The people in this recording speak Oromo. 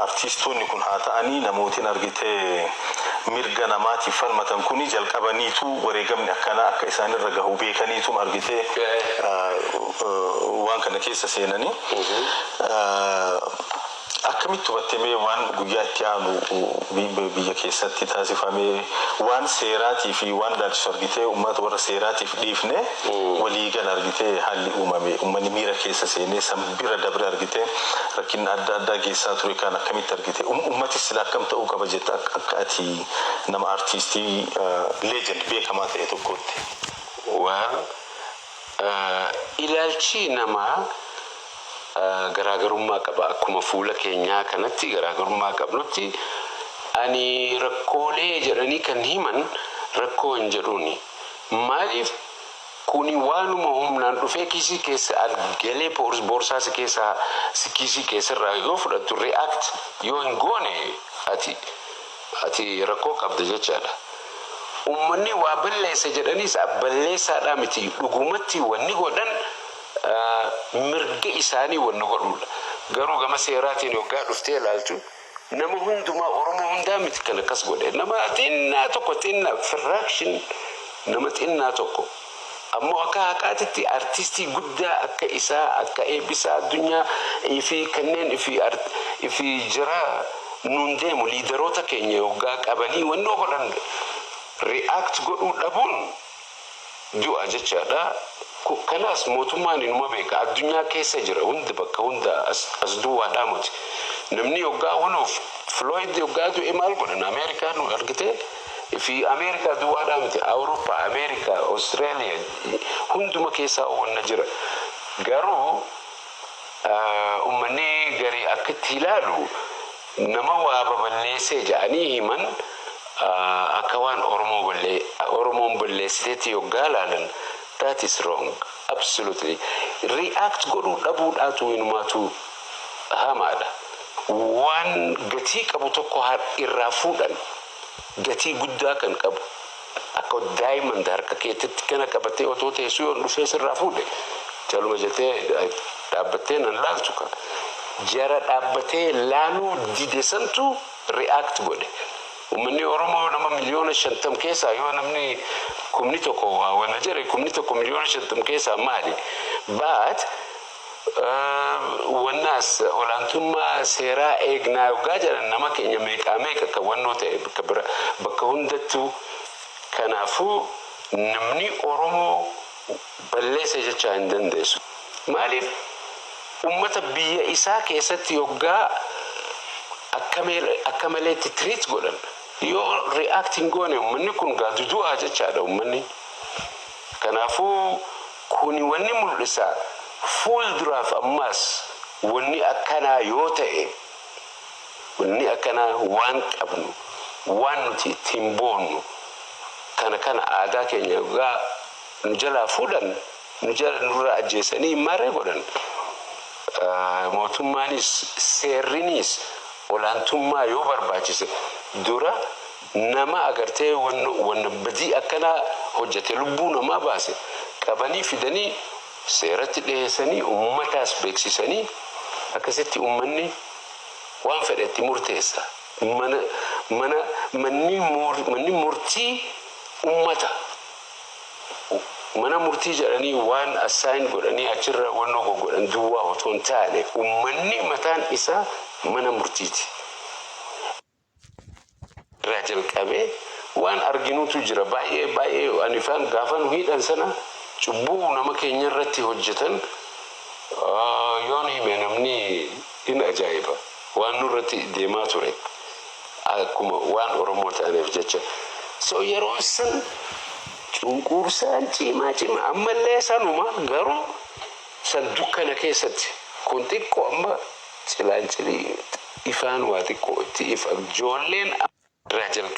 artistoonni kun haa ta'anii namootiin argitee mirga namaatiif falmatan kuni jalqabaniitu wareegamni akkana akka isaan irra gahu beekaniitu argitee waan kana keessa seenanii akkamitti hubattamee waan guyyaa itti aanu biyya keessatti taasifamee waan seeraatii fi waan daalchisu argitee uummata warra seeraatiif dhiifne waliigal argitee haalli uumame uummanni miira keessa seenee sanbira dabre argitee rakkinna adda addaa geessaa ture kan akkamitti argitee uummatis sila akkam ta'uu qaba jetta akka ati nama artistii legend beekamaa ta'e tokkotti. Ilaalchi namaa garaagarummaa qaba akkuma fuula keenyaa kanatti garaagarummaa qabnutti ani rakkoolee jedhanii kan himan rakkoo hin jedhuuni maaliif kuni waanuma humnaan dhufee kiisii keessa galee boorsaa kiisii keessarraa yoo fudhattu react yoo hin goone ati rakkoo qabda jechaadha. Uummanni waa balleessa jedhaniis balleessaadhaa miti dhugumatti wanni godhan mirga isaanii wanna godhuudha. Garuu gama seeraatiin yoggaa dhuftee ilaaltu nama hundumaa Oromoo hundaa miti kan akkas godhe nama xinnaa tokko xinnaa fraction nama xinnaa tokko ammoo akka haqaatitti artistii guddaa akka isaa akka eebbisaa addunyaa fi kanneen fi jira nuun deemu liidaroota keenya yoggaa qabanii wannoo godhan react godhuu dhabuun du'a jechaadha. Kanas mootummaan inuma beeka addunyaa keessa jira hundi bakka hunda as duwwaadhaa miti namni yoggaa wanuuf Floyd yoggaa du'e maal godhan Ameerikaa nu argitee fi Ameerikaa duwwaadhaa miti Awurooppaa Ameerikaa Austraaliyaa hunduma keessaa wanna jira garuu uummanni garii akkatti ilaalu nama waa baballeessee jedhanii himan akka waan Oromoon balleessiteetti yoggaa ilaalan. That is wrong. Absolutely. React godhu dhabuudhaatu inumaatu hamaadha. Waan gatii qabu tokko irraa fuudhan gatii guddaa kan qabu akka diamond harka keetitti kana qabatee otoo teessuu yoo dhufee sirraa fuudhe jaluma jettee dhaabbattee nan laaltu kan jara dhaabbatee laaluu didesantu react godhe. Uummanni Oromoo nama miliyoona 50 keessaa yoo namni kumni tokko waan jira kumni tokko miliyoona 50 keessaa maali but wannaas olaantummaa seeraa eegnaa yoggaa jedhan nama keenya meeqa kan wannoo ta'e bakka hundattuu kanaafuu namni Oromoo balleessa jechaa hin dandeessu maaliif uummata biyya isaa keessatti yoggaa akka maleetti treat godhan yoo reacting goone uummanni kun gaadudu'aa jechaadha uummanni kanaafuu kuni wanni mul'isa fuulduraaf ammas wanni akkanaa yoo ta'e wanni akkanaa waan qabnu waan nuti ittiin boonnu kana aadaa keenya yoggaa nu jalaa fuudhan nu jala nurra ajjeesanii maree godhan mootummaanis seerrinis olaantummaa yoo barbaachise dura nama agartee wanna badii akkana hojjete lubbuu namaa baase qabanii fidanii seeratti dhiyeessanii uummataas beeksisanii akkasitti uummanni waan fedhetti murteessa manni murtii uummata mana murtii jedhanii waan assign godhanii achirra wannoo godhan duwwaa otoo hin taane uummanni mataan isaa mana murtiiti. Rajal qabee waan arginuutu jira baay'ee anifaan gaafan hidhan sana cubbuu nama keenya irratti hojjetan yoon hime namni hin ajaa'iba waan nurratti deemaa ture akkuma waan Oromoo ta'aniif jecha so yeroo san cunqursaan cimaa ammallee sanuma garuu san dukkana keessatti kun xiqqoo amma cilaanchilii ifaan waa xiqqoo itti ifa ijoolleen rajal